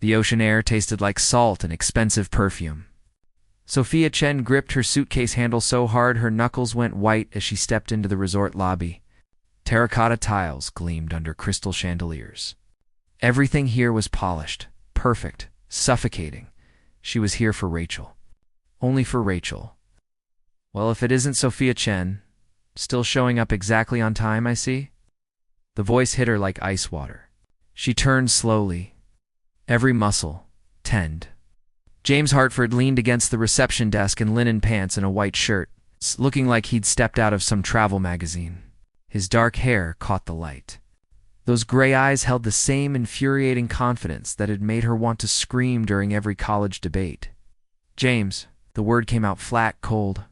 The ocean air tasted like salt and expensive perfume. Sophia Chen gripped her suitcase handle so hard her knuckles went white as she stepped into the resort lobby. Terracotta tiles gleamed under crystal chandeliers. Everything here was polished, perfect, suffocating. She was here for Rachel. Only for Rachel. Well, if it isn't Sophia Chen, still showing up exactly on time, I see? The voice hit her like ice water. She turned slowly, every muscle tensed. James Hartford leaned against the reception desk in linen pants and a white shirt, looking like he'd stepped out of some travel magazine. His dark hair caught the light. Those gray eyes held the same infuriating confidence that had made her want to scream during every college debate. "James," the word came out flat, cold.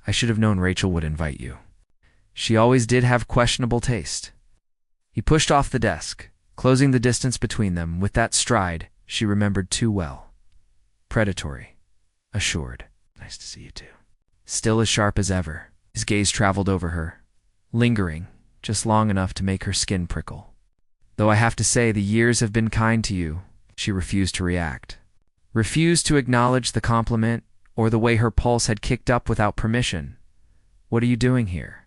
"I should have known Rachel would invite you. She always did have questionable taste." He pushed off the desk, closing the distance between them with that stride she remembered too well. Predatory, assured. "Nice to see you too." Still as sharp as ever, his gaze traveled over her, lingering just long enough to make her skin prickle. "Though I have to say the years have been kind to you," she refused to react. Refused to acknowledge the compliment or the way her pulse had kicked up without permission. "What are you doing here?"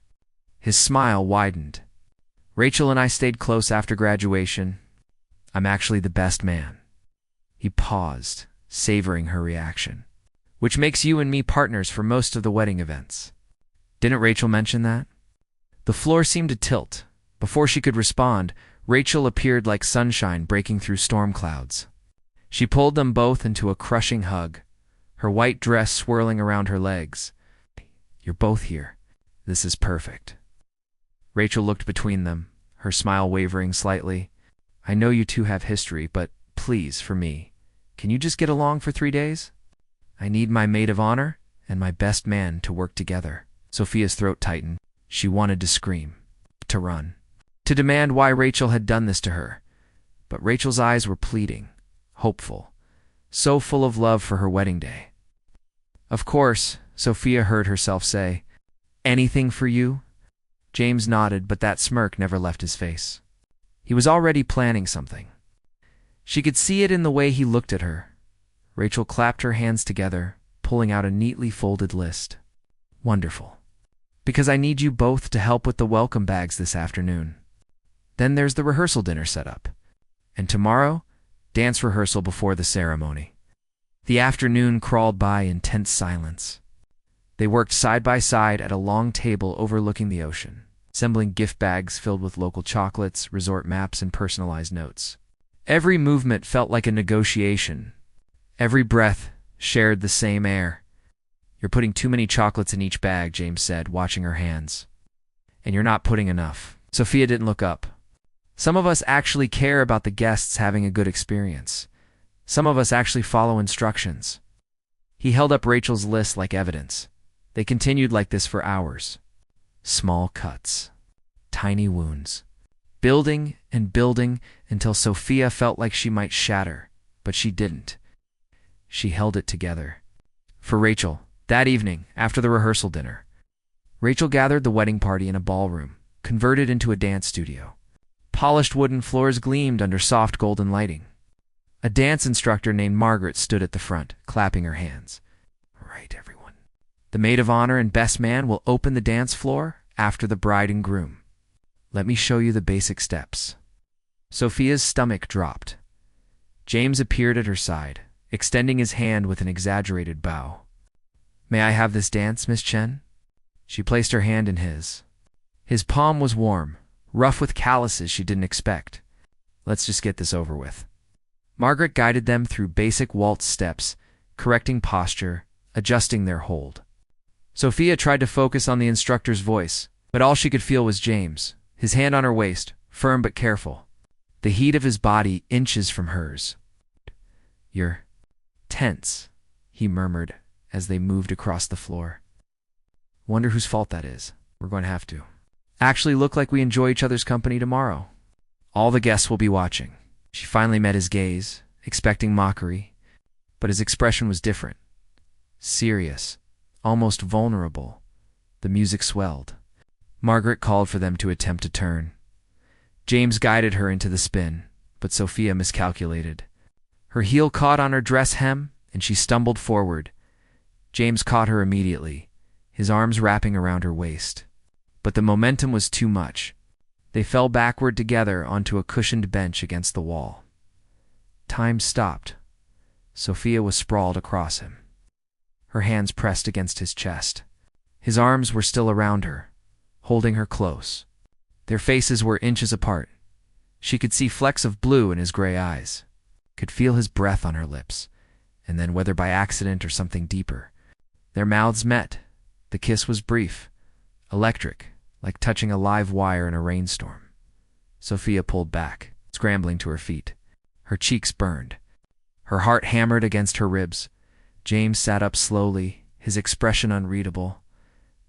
His smile widened. "Rachel and I stayed close after graduation. I'm actually the best man." He paused, savoring her reaction. "Which makes you and me partners for most of the wedding events. Didn't Rachel mention that?" The floor seemed to tilt. Before she could respond, Rachel appeared like sunshine breaking through storm clouds. She pulled them both into a crushing hug, her white dress swirling around her legs. "You're both here. This is perfect." Rachel looked between them, her smile wavering slightly. "I know you two have history, but please, for me, can you just get along for 3 days? I need my maid of honor and my best man to work together." Sophia's throat tightened. She wanted to scream, to run, to demand why Rachel had done this to her. But Rachel's eyes were pleading, hopeful, so full of love for her wedding day. "Of course," Sophia heard herself say. "Anything for you?" James nodded, but that smirk never left his face. He was already planning something. She could see it in the way he looked at her. Rachel clapped her hands together, pulling out a neatly folded list. "Wonderful. Because I need you both to help with the welcome bags this afternoon. Then there's the rehearsal dinner set up. And tomorrow, dance rehearsal before the ceremony." The afternoon crawled by in tense silence. They worked side by side at a long table overlooking the ocean, assembling gift bags filled with local chocolates, resort maps, and personalized notes. Every movement felt like a negotiation. Every breath shared the same air. "You're putting too many chocolates in each bag," James said, watching her hands. "And you're not putting enough." Sophia didn't look up. "Some of us actually care about the guests having a good experience. Some of us actually follow instructions." He held up Rachel's list like evidence. They continued like this for hours. Small cuts, tiny wounds, building and building until Sophia felt like she might shatter, but she didn't. She held it together. For Rachel, that evening, after the rehearsal dinner, Rachel gathered the wedding party in a ballroom, converted into a dance studio. Polished wooden floors gleamed under soft golden lighting. A dance instructor named Margaret stood at the front, clapping her hands. "Right, everyone. The maid of honor and best man will open the dance floor after the bride and groom. Let me show you the basic steps." Sophia's stomach dropped. James appeared at her side, extending his hand with an exaggerated bow. "May I have this dance, Miss Chen?" She placed her hand in his. His palm was warm, rough with calluses she didn't expect. "Let's just get this over with." Margaret guided them through basic waltz steps, correcting posture, adjusting their hold. Sophia tried to focus on the instructor's voice, but all she could feel was James, his hand on her waist, firm but careful, the heat of his body inches from hers. "You're tense," he murmured as they moved across the floor. "Wonder whose fault that is. We're going to have to actually look like we enjoy each other's company tomorrow. All the guests will be watching." She finally met his gaze, expecting mockery, but his expression was different. Serious, almost vulnerable. The music swelled. Margaret called for them to attempt a turn. James guided her into the spin, but Sophia miscalculated. Her heel caught on her dress hem, and she stumbled forward. James caught her immediately, his arms wrapping around her waist. But the momentum was too much. They fell backward together onto a cushioned bench against the wall. Time stopped. Sophia was sprawled across him, her hands pressed against his chest. His arms were still around her, holding her close. Their faces were inches apart. She could see flecks of blue in his gray eyes, could feel his breath on her lips, and then, whether by accident or something deeper, their mouths met. The kiss was brief, electric, like touching a live wire in a rainstorm. Sophia pulled back, scrambling to her feet. Her cheeks burned. Her heart hammered against her ribs. James sat up slowly, his expression unreadable.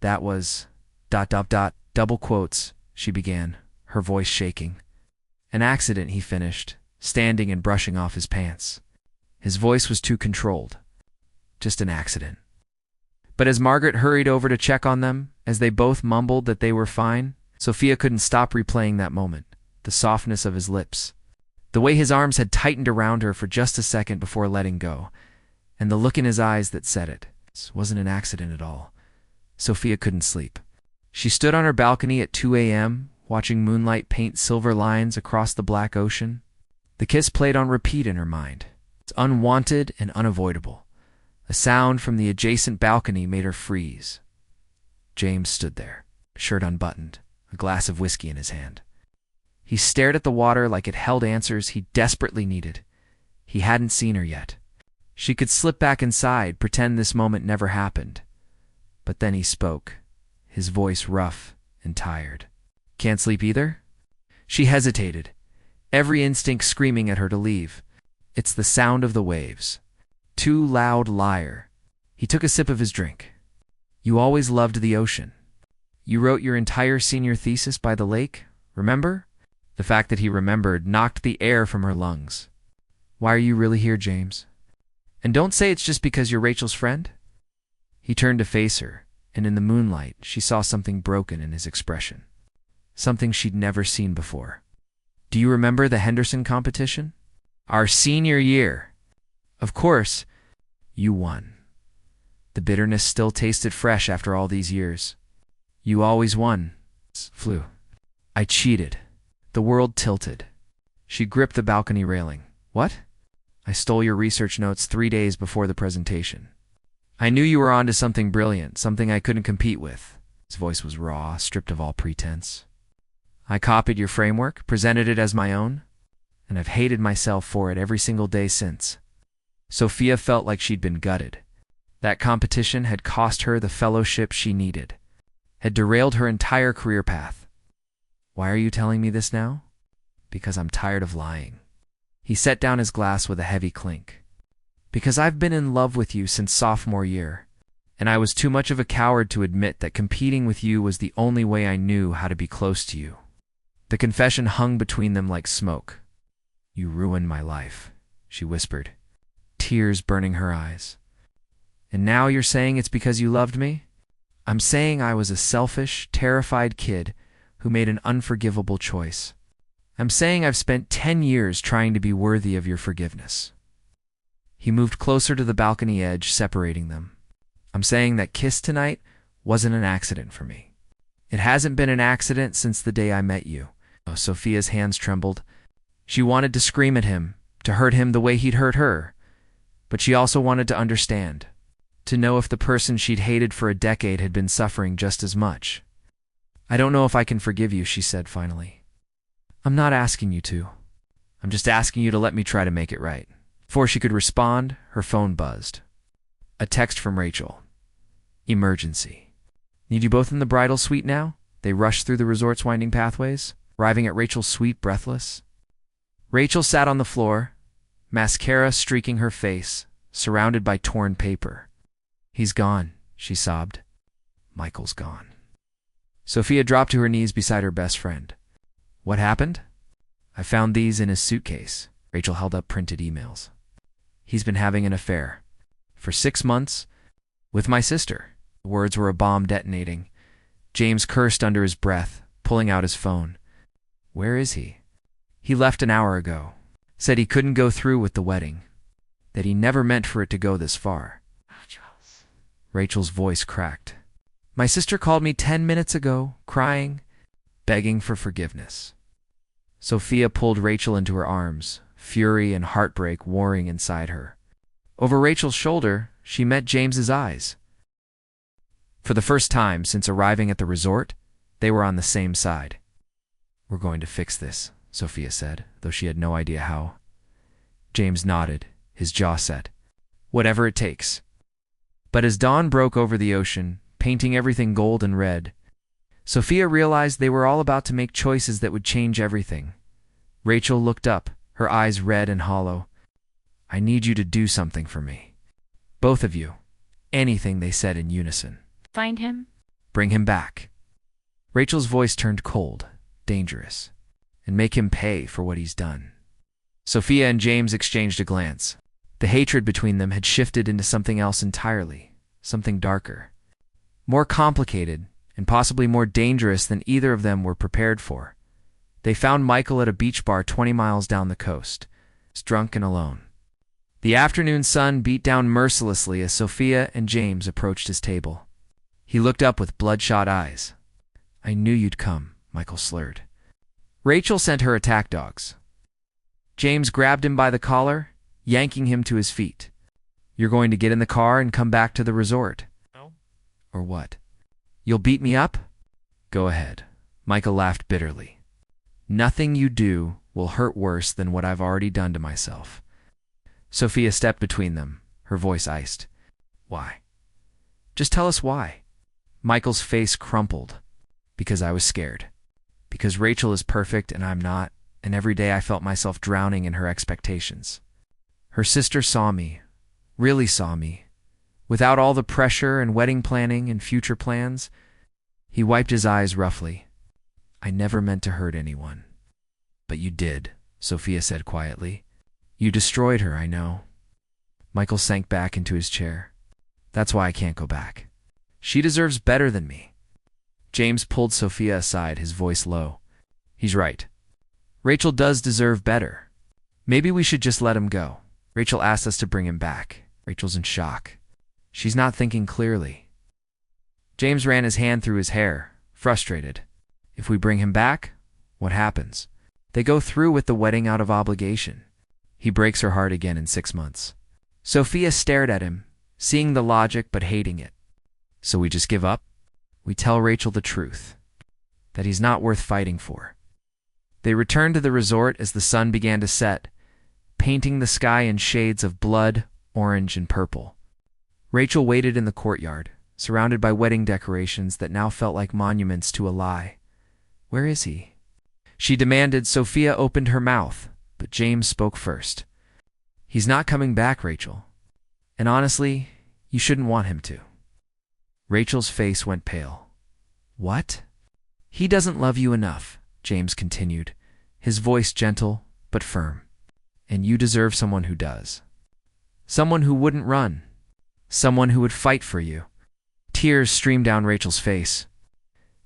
That was... double quotes, she began, her voice shaking. An accident, he finished, standing and brushing off his pants. His voice was too controlled. Just an accident. But as Margaret hurried over to check on them, as they both mumbled that they were fine, Sophia couldn't stop replaying that moment, the softness of his lips, the way his arms had tightened around her for just a second before letting go, and the look in his eyes that said it. It wasn't an accident at all. Sophia couldn't sleep. She stood on her balcony at 2 a.m., watching moonlight paint silver lines across the black ocean. The kiss played on repeat in her mind. It's unwanted and unavoidable. A sound from the adjacent balcony made her freeze. James stood there, shirt unbuttoned, a glass of whiskey in his hand. He stared at the water like it held answers he desperately needed. He hadn't seen her yet. She could slip back inside, pretend this moment never happened. But then he spoke, his voice rough and tired. Can't sleep either? She hesitated, every instinct screaming at her to leave. It's the sound of the waves. Too loud, liar. He took a sip of his drink. You always loved the ocean. You wrote your entire senior thesis by the lake, remember? The fact that he remembered knocked the air from her lungs. Why are you really here, James? And don't say it's just because you're Rachel's friend. He turned to face her, and in the moonlight she saw something broken in his expression. Something she'd never seen before. Do you remember the Henderson competition? Our senior year. Of course, you won. The bitterness still tasted fresh after all these years. You always won. Flew. I cheated. The world tilted. She gripped the balcony railing. What? I stole your research notes 3 days before the presentation. I knew you were onto something brilliant, something I couldn't compete with. His voice was raw, stripped of all pretense. I copied your framework, presented it as my own, and I've hated myself for it every single day since. Sophia felt like she'd been gutted. That competition had cost her the fellowship she needed, had derailed her entire career path. Why are you telling me this now? Because I'm tired of lying. He set down his glass with a heavy clink. Because I've been in love with you since sophomore year, and I was too much of a coward to admit that competing with you was the only way I knew how to be close to you. The confession hung between them like smoke. You ruined my life, she whispered, tears burning her eyes. And now you're saying it's because you loved me? I'm saying I was a selfish, terrified kid who made an unforgivable choice. I'm saying I've spent 10 years trying to be worthy of your forgiveness. He moved closer to the balcony edge, separating them. I'm saying that kiss tonight wasn't an accident for me. It hasn't been an accident since the day I met you. Oh, Sophia's hands trembled. She wanted to scream at him, to hurt him the way he'd hurt her. But she also wanted to understand, to know if the person she'd hated for a decade had been suffering just as much. I don't know if I can forgive you, she said finally. I'm not asking you to. I'm just asking you to let me try to make it right. Before she could respond, her phone buzzed. A text from Rachel. Emergency. Need you both in the bridal suite now? They rushed through the resort's winding pathways, arriving at Rachel's suite breathless. Rachel sat on the floor, mascara streaking her face, surrounded by torn paper. He's gone, she sobbed. Michael's gone. Sophia dropped to her knees beside her best friend. What happened? I found these in his suitcase. Rachel held up printed emails. He's been having an affair. For 6 months. With my sister. The words were a bomb detonating. James cursed under his breath, pulling out his phone. Where is he? He left an hour ago. Said he couldn't go through with the wedding. that he never meant for it to go this far. Rachel's voice cracked. My sister called me 10 minutes ago, crying, begging for forgiveness. Sophia pulled Rachel into her arms, fury and heartbreak warring inside her. Over Rachel's shoulder, she met James's eyes. For the first time since arriving at the resort, they were on the same side. We're going to fix this, Sophia said, though she had no idea how. James nodded, his jaw set. Whatever it takes. But as dawn broke over the ocean, painting everything gold and red, Sophia realized they were all about to make choices that would change everything. Rachel looked up, her eyes red and hollow. I need you to do something for me. Both of you. Anything, they said in unison. Find him? Bring him back. Rachel's voice turned cold, dangerous, and make him pay for what he's done. Sophia and James exchanged a glance. The hatred between them had shifted into something else entirely, something darker, more complicated, and possibly more dangerous than either of them were prepared for. They found Michael at a beach bar 20 miles down the coast, drunk and alone. The afternoon sun beat down mercilessly as Sophia and James approached his table. He looked up with bloodshot eyes. I knew you'd come, Michael slurred. Rachel sent her attack dogs. James grabbed him by the collar, yanking him to his feet. You're going to get in the car and come back to the resort. No. Or what? You'll beat me up? Go ahead. Michael laughed bitterly. Nothing you do will hurt worse than what I've already done to myself. Sophia stepped between them, her voice iced. Why? Just tell us why. Michael's face crumpled. Because I was scared. Because Rachel is perfect and I'm not, and every day I felt myself drowning in her expectations. Her sister saw me, really saw me. Without all the pressure and wedding planning and future plans, he wiped his eyes roughly. I never meant to hurt anyone. But you did, Sophia said quietly. You destroyed her, I know. Michael sank back into his chair. That's why I can't go back. She deserves better than me. James pulled Sophia aside, his voice low. He's right. Rachel does deserve better. Maybe we should just let him go. Rachel asked us to bring him back. Rachel's in shock. She's not thinking clearly. James ran his hand through his hair, frustrated. If we bring him back, what happens? They go through with the wedding out of obligation. He breaks her heart again in 6 months. Sophia stared at him, seeing the logic but hating it. So we just give up? We tell Rachel the truth, that he's not worth fighting for. They returned to the resort as the sun began to set, painting the sky in shades of blood, orange, and purple. Rachel waited in the courtyard, surrounded by wedding decorations that now felt like monuments to a lie. Where is he? She demanded. Sophia opened her mouth, but James spoke first. He's not coming back, Rachel. And honestly, you shouldn't want him to. Rachel's face went pale. What? He doesn't love you enough, James continued, his voice gentle but firm. And you deserve someone who does. Someone who wouldn't run. Someone who would fight for you. Tears streamed down Rachel's face.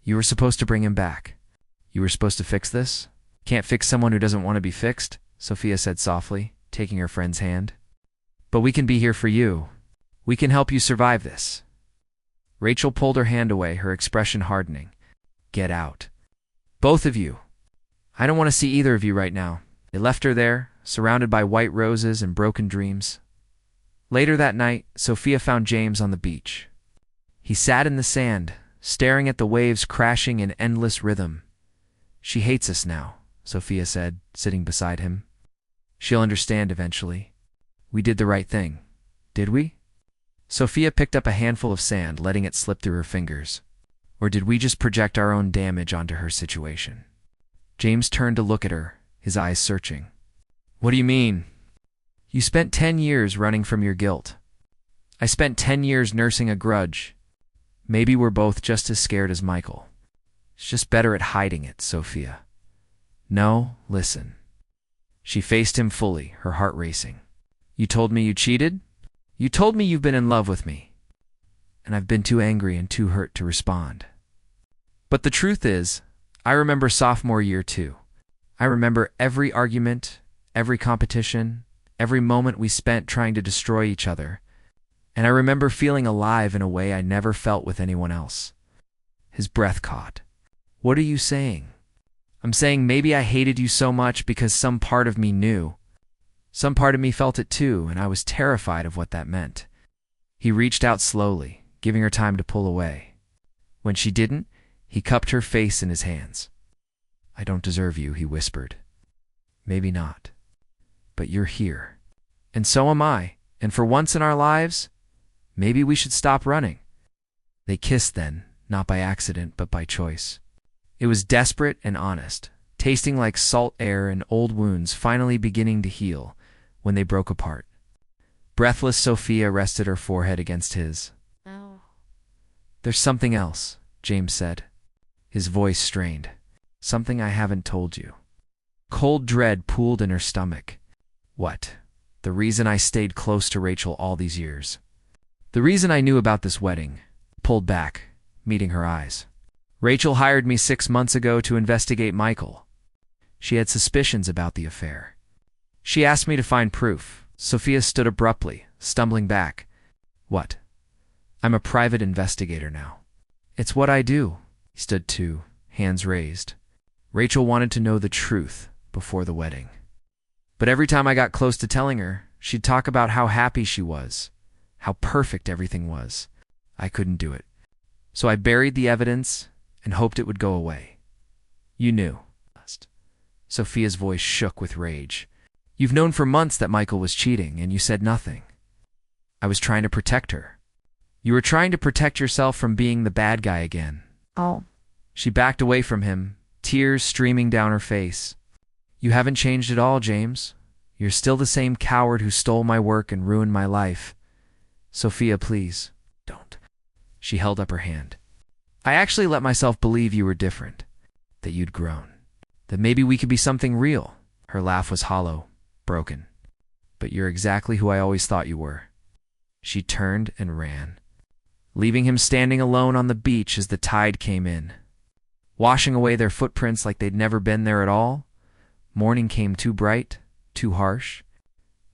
You were supposed to bring him back. You were supposed to fix this? Can't fix someone who doesn't want to be fixed, Sophia said softly, taking her friend's hand. But we can be here for you. We can help you survive this. Rachel pulled her hand away, her expression hardening. Get out. Both of you. I don't want to see either of you right now. They left her there, surrounded by white roses and broken dreams. Later that night, Sophia found James on the beach. He sat in the sand, staring at the waves crashing in endless rhythm. She hates us now, Sophia said, sitting beside him. She'll understand eventually. We did the right thing, did we? Sophia picked up a handful of sand, letting it slip through her fingers. Or did we just project our own damage onto her situation? James turned to look at her, his eyes searching. What do you mean? You spent 10 years running from your guilt. I spent 10 years nursing a grudge. Maybe we're both just as scared as Michael. It's just better at hiding it, Sophia. No, listen. She faced him fully, her heart racing. You told me you cheated? You told me you've been in love with me. And I've been too angry and too hurt to respond. But the truth is, I remember sophomore year too. I remember every argument, every competition, every moment we spent trying to destroy each other. And I remember feeling alive in a way I never felt with anyone else. His breath caught. What are you saying? I'm saying maybe I hated you so much because some part of me knew. Some part of me felt it too, and I was terrified of what that meant. He reached out slowly, giving her time to pull away. When she didn't, he cupped her face in his hands. I don't deserve you, he whispered. Maybe not. But you're here. And so am I. And for once in our lives, maybe we should stop running. They kissed then, not by accident, but by choice. It was desperate and honest, tasting like salt air and old wounds finally beginning to heal when they broke apart. Breathless, Sophia rested her forehead against his. No. There's something else, James said. His voice strained. Something I haven't told you. Cold dread pooled in her stomach. What? The reason I stayed close to Rachel all these years. The reason I knew about this wedding. Pulled back, meeting her eyes. Rachel hired me 6 months ago to investigate Michael. She had suspicions about the affair. She asked me to find proof. Sophia stood abruptly, stumbling back. What? I'm a private investigator now. It's what I do. He stood too, hands raised. Rachel wanted to know the truth before the wedding. But every time I got close to telling her, she'd talk about how happy she was, how perfect everything was. I couldn't do it. So I buried the evidence and hoped it would go away. You knew. Sophia's voice shook with rage. You've known for months that Michael was cheating, and you said nothing. I was trying to protect her. You were trying to protect yourself from being the bad guy again. Oh. She backed away from him, tears streaming down her face. You haven't changed at all, James. You're still the same coward who stole my work and ruined my life. Sophia, please, don't. She held up her hand. I actually let myself believe you were different, that you'd grown, that maybe we could be something real. Her laugh was hollow, broken. But you're exactly who I always thought you were. She turned and ran, leaving him standing alone on the beach as the tide came in, washing away their footprints like they'd never been there at all. Morning came too bright, too harsh.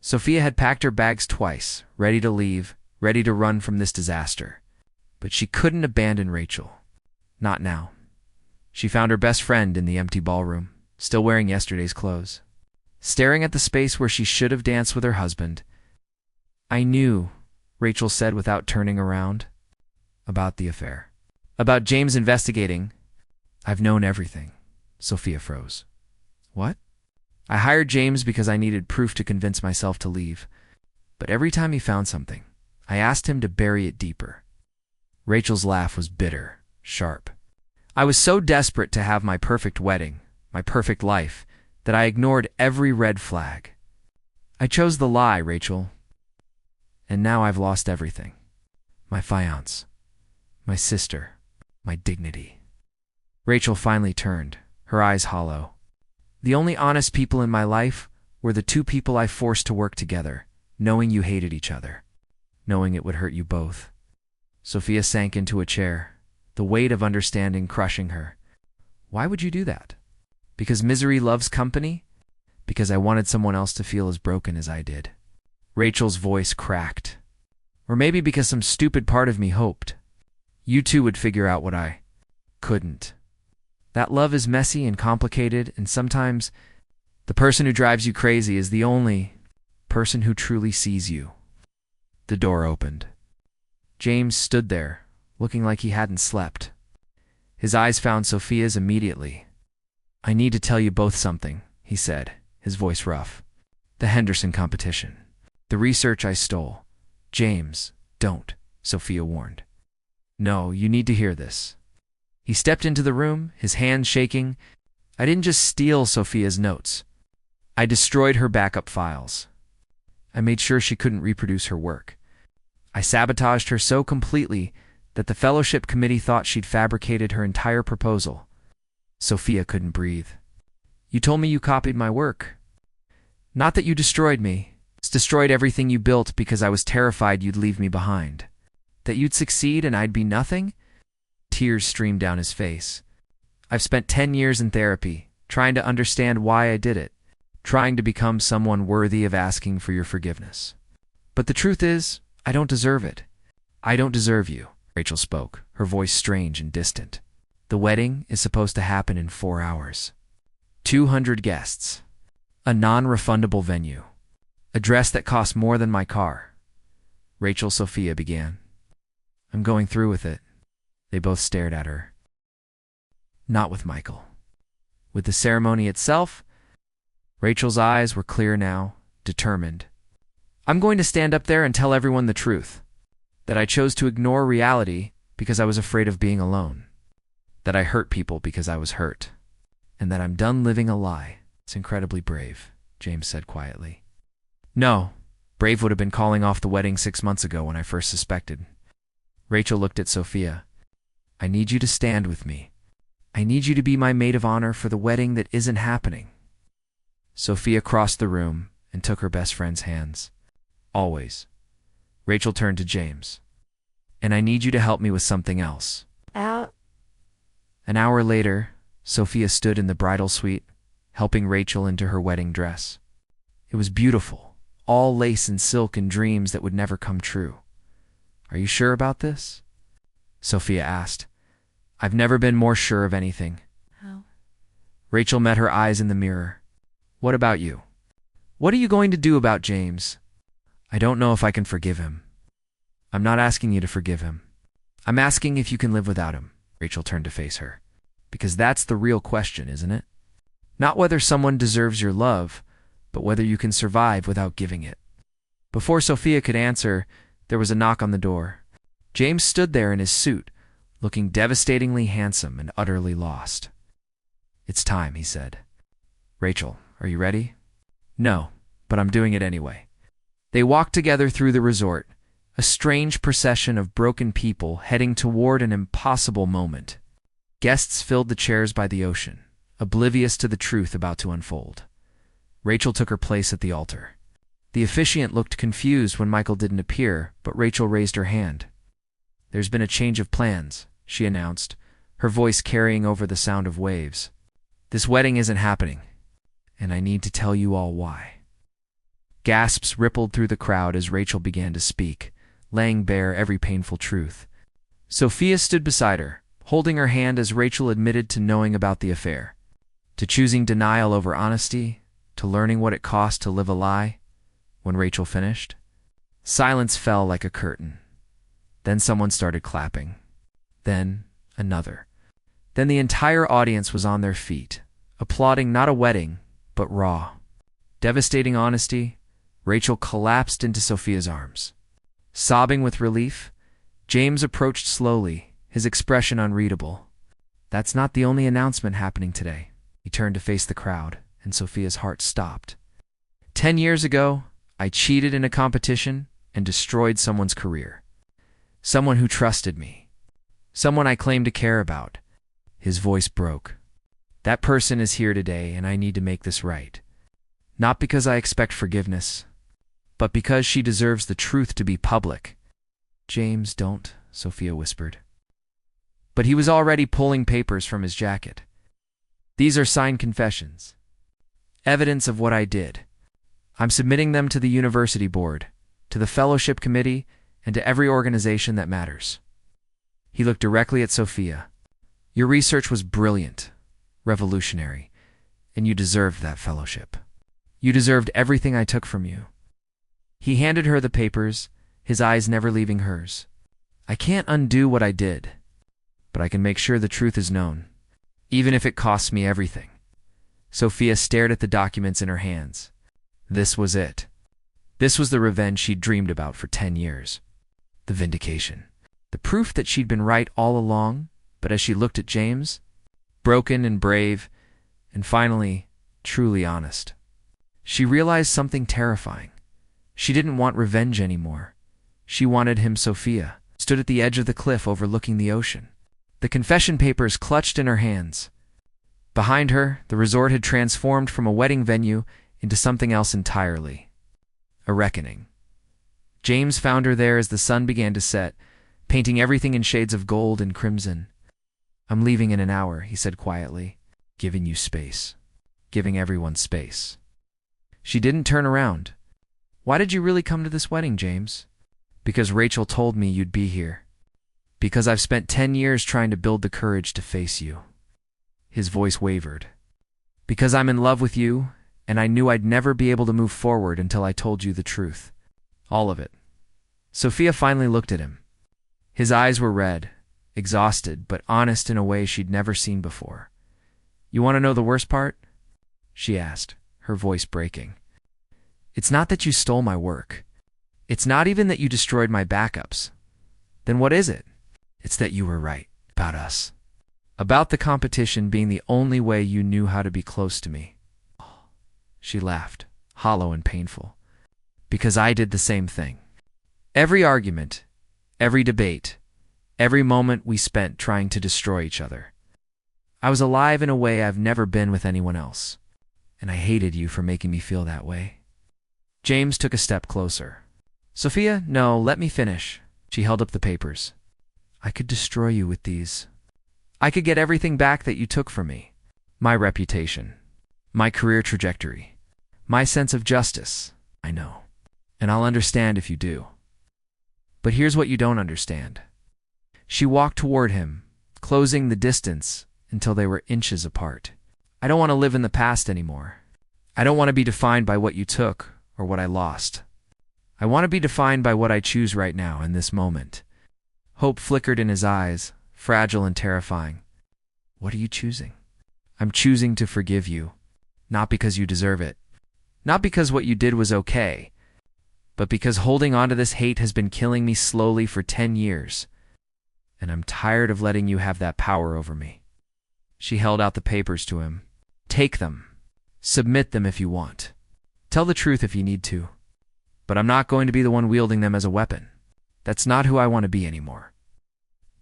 Sophia had packed her bags twice, ready to leave, ready to run from this disaster. But she couldn't abandon Rachel. Not now. She found her best friend in the empty ballroom, still wearing yesterday's clothes, staring at the space where she should have danced with her husband. I knew, Rachel said without turning around. About the affair. About James investigating. I've known everything. Sophia froze. What? I hired James because I needed proof to convince myself to leave. But every time he found something, I asked him to bury it deeper. Rachel's laugh was bitter, sharp. I was so desperate to have my perfect wedding, my perfect life, that I ignored every red flag. I chose the lie, Rachel. And now I've lost everything. My fiancé, my sister, my dignity. Rachel finally turned, her eyes hollow. The only honest people in my life were the two people I forced to work together, knowing you hated each other, knowing it would hurt you both. Sophia sank into a chair, the weight of understanding crushing her. Why would you do that? Because misery loves company? Because I wanted someone else to feel as broken as I did. Rachel's voice cracked. Or maybe because some stupid part of me hoped you two would figure out what I couldn't. That love is messy and complicated, and sometimes the person who drives you crazy is the only person who truly sees you. The door opened. James stood there, looking like he hadn't slept. His eyes found Sophia's immediately. I need to tell you both something, he said, his voice rough. The Henderson competition. The research I stole. James, don't, Sophia warned. No, you need to hear this. He stepped into the room, his hands shaking. I didn't just steal Sophia's notes. I destroyed her backup files. I made sure she couldn't reproduce her work. I sabotaged her so completely that the fellowship committee thought she'd fabricated her entire proposal. Sophia couldn't breathe. You told me you copied my work. Not that you destroyed me. It's destroyed everything you built because I was terrified you'd leave me behind. That you'd succeed and I'd be nothing? Tears streamed down his face. I've spent 10 years in therapy, trying to understand why I did it. trying to become someone worthy of asking for your forgiveness. But the truth is, I don't deserve it. I don't deserve you, Rachel spoke, her voice strange and distant. The wedding is supposed to happen in 4 hours. 200 guests. A non-refundable venue. A dress that costs more than my car. Sophia began. I'm going through with it. They both stared at her. Not with Michael. With the ceremony itself, Rachel's eyes were clear now, determined. I'm going to stand up there and tell everyone the truth. That I chose to ignore reality because I was afraid of being alone. That I hurt people because I was hurt. And that I'm done living a lie. It's incredibly brave, James said quietly. No, brave would have been calling off the wedding 6 months ago when I first suspected. Rachel looked at Sophia. I need you to stand with me. I need you to be my maid of honor for the wedding that isn't happening. Sophia crossed the room and took her best friend's hands. Always. Rachel turned to James. And I need you to help me with something else. Out. An hour later, Sophia stood in the bridal suite, helping Rachel into her wedding dress. It was beautiful, all lace and silk and dreams that would never come true. Are you sure about this? Sophia asked. I've never been more sure of anything. How? Rachel met her eyes in the mirror. What about you? What are you going to do about James? I don't know if I can forgive him. I'm not asking you to forgive him. I'm asking if you can live without him. Rachel turned to face her. Because that's the real question, isn't it? Not whether someone deserves your love, but whether you can survive without giving it. Before Sophia could answer, there was a knock on the door. James stood there in his suit, looking devastatingly handsome and utterly lost. It's time, he said. Rachel, are you ready? No, but I'm doing it anyway. They walked together through the resort, a strange procession of broken people heading toward an impossible moment. Guests filled the chairs by the ocean, oblivious to the truth about to unfold. Rachel took her place at the altar. The officiant looked confused when Michael didn't appear, but Rachel raised her hand. There's been a change of plans, she announced, her voice carrying over the sound of waves. This wedding isn't happening, and I need to tell you all why. Gasps rippled through the crowd as Rachel began to speak, laying bare every painful truth. Sophia stood beside her, holding her hand as Rachel admitted to knowing about the affair, to choosing denial over honesty, to learning what it cost to live a lie. When Rachel finished, silence fell like a curtain. Then someone started clapping. Then another. Then the entire audience was on their feet, applauding not a wedding, but raw, devastating honesty. Rachel collapsed into Sophia's arms. Sobbing with relief, James approached slowly, his expression unreadable. That's not the only announcement happening today. He turned to face the crowd, and Sophia's heart stopped. 10 years ago, I cheated in a competition and destroyed someone's career. Someone who trusted me. Someone I claimed to care about. His voice broke. That person is here today, and I need to make this right. Not because I expect forgiveness, but because she deserves the truth to be public. James, don't, Sophia whispered. But he was already pulling papers from his jacket. These are signed confessions. Evidence of what I did. I'm submitting them to the university board, to the fellowship committee, and to every organization that matters. He looked directly at Sophia. Your research was brilliant, revolutionary, and you deserved that fellowship. You deserved everything I took from you. He handed her the papers, his eyes never leaving hers. I can't undo what I did, but I can make sure the truth is known, even if it costs me everything. Sophia stared at the documents in her hands. This was it. This was the revenge she'd dreamed about for 10 years. The vindication. The proof that she'd been right all along, but as she looked at James, broken and brave, and finally, truly honest, she realized something terrifying. She didn't want revenge anymore. She wanted him. Sophia stood at the edge of the cliff overlooking the ocean, the confession papers clutched in her hands. Behind her, the resort had transformed from a wedding venue into something else entirely. A reckoning. James found her there as the sun began to set, painting everything in shades of gold and crimson. I'm leaving in an hour, he said quietly, giving you space, giving everyone space. She didn't turn around. Why did you really come to this wedding, James? Because Rachel told me you'd be here. Because I've spent 10 years trying to build the courage to face you. His voice wavered. Because I'm in love with you, and I knew I'd never be able to move forward until I told you the truth. All of it. Sophia finally looked at him. His eyes were red, exhausted, but honest in a way she'd never seen before. You want to know the worst part? She asked, her voice breaking. It's not that you stole my work. It's not even that you destroyed my backups. Then what is it? It's that you were right about us. About the competition being the only way you knew how to be close to me. She laughed, hollow and painful. Because I did the same thing. Every argument, every debate, every moment we spent trying to destroy each other. I was alive in a way I've never been with anyone else. And I hated you for making me feel that way. James took a step closer. Sophia, no, let me finish. She held up the papers. I could destroy you with these. I could get everything back that you took from me. My reputation. My career trajectory. My sense of justice. I know. And I'll understand if you do. But here's what you don't understand. She walked toward him, closing the distance until they were inches apart. I don't want to live in the past anymore. I don't want to be defined by what you took or what I lost. I want to be defined by what I choose right now in this moment. Hope flickered in his eyes, fragile and terrifying. What are you choosing? I'm choosing to forgive you, not because you deserve it, not because what you did was okay, but because holding on to this hate has been killing me slowly for 10 years, and I'm tired of letting you have that power over me. She held out the papers to him. Take them. Submit them if you want. Tell the truth if you need to. But I'm not going to be the one wielding them as a weapon. That's not who I want to be anymore.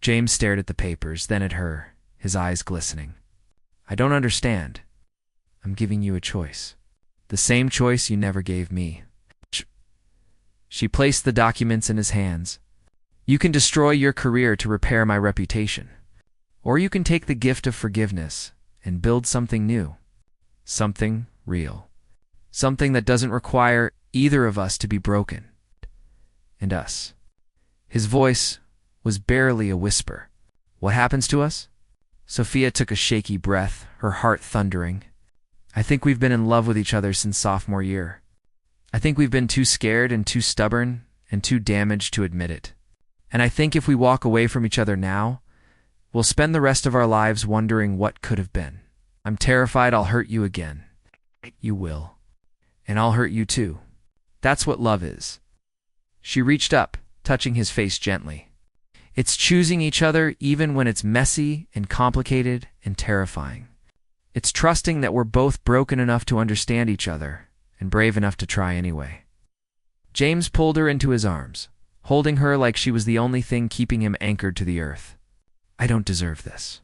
James stared at the papers, then at her, his eyes glistening. I don't understand. I'm giving you a choice. The same choice you never gave me. She placed the documents in his hands. You can destroy your career to repair my reputation. Or you can take the gift of forgiveness and build something new. Something real. Something that doesn't require either of us to be broken. And us. His voice was barely a whisper. What happens to us? Sophia took a shaky breath, her heart thundering. I think we've been in love with each other since sophomore year. I think we've been too scared and too stubborn and too damaged to admit it. And I think if we walk away from each other now, we'll spend the rest of our lives wondering what could have been. I'm terrified I'll hurt you again. You will. And I'll hurt you too. That's what love is. She reached up, touching his face gently. It's choosing each other even when it's messy and complicated and terrifying. It's trusting that we're both broken enough to understand each other and brave enough to try anyway. James pulled her into his arms, holding her like she was the only thing keeping him anchored to the earth. I don't deserve this.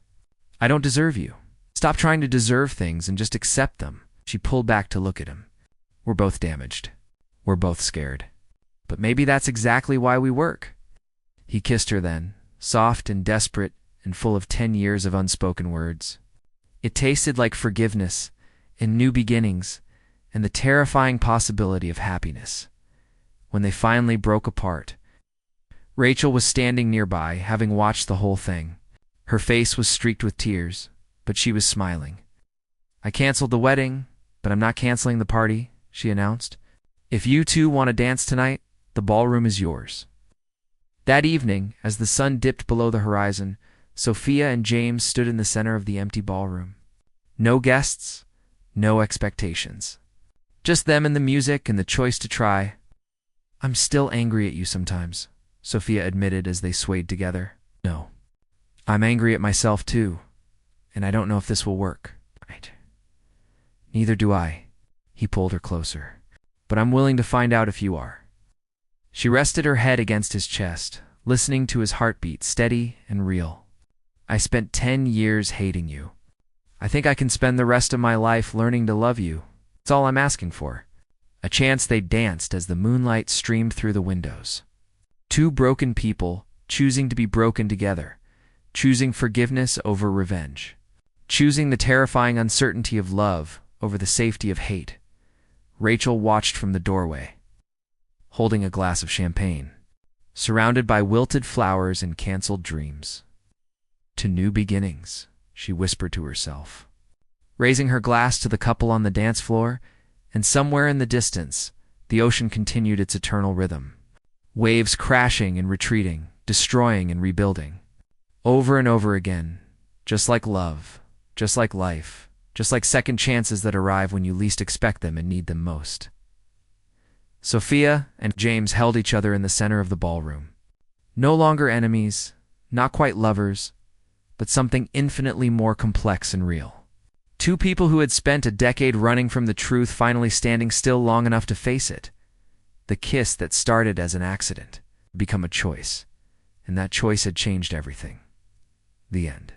I don't deserve you. Stop trying to deserve things and just accept them. She pulled back to look at him. We're both damaged. We're both scared. But maybe that's exactly why we work. He kissed her then, soft and desperate and full of 10 years of unspoken words. It tasted like forgiveness and new beginnings and the terrifying possibility of happiness. When they finally broke apart, Rachel was standing nearby, having watched the whole thing. Her face was streaked with tears, but she was smiling. I canceled the wedding, but I'm not canceling the party, she announced. If you two want to dance tonight, the ballroom is yours. That evening, as the sun dipped below the horizon, Sophia and James stood in the center of the empty ballroom. No guests, no expectations. Just them and the music and the choice to try. I'm still angry at you sometimes, Sophia admitted as they swayed together. No. I'm angry at myself too, and I don't know if this will work. Right. Neither do I. He pulled her closer. But I'm willing to find out if you are. She rested her head against his chest, listening to his heartbeat, steady and real. I spent 10 years hating you. I think I can spend the rest of my life learning to love you. That's all I'm asking for. A chance. They danced as the moonlight streamed through the windows. Two broken people choosing to be broken together, choosing forgiveness over revenge, choosing the terrifying uncertainty of love over the safety of hate. Rachel watched from the doorway, holding a glass of champagne, surrounded by wilted flowers and canceled dreams. To new beginnings, she whispered to herself, raising her glass to the couple on the dance floor, and somewhere in the distance, the ocean continued its eternal rhythm. Waves crashing and retreating, destroying and rebuilding. Over and over again, just like love, just like life, just like second chances that arrive when you least expect them and need them most. Sophia and James held each other in the center of the ballroom. No longer enemies, not quite lovers, but something infinitely more complex and real. Two people who had spent a decade running from the truth finally standing still long enough to face it. The kiss that started as an accident had become a choice, and that choice had changed everything. The end.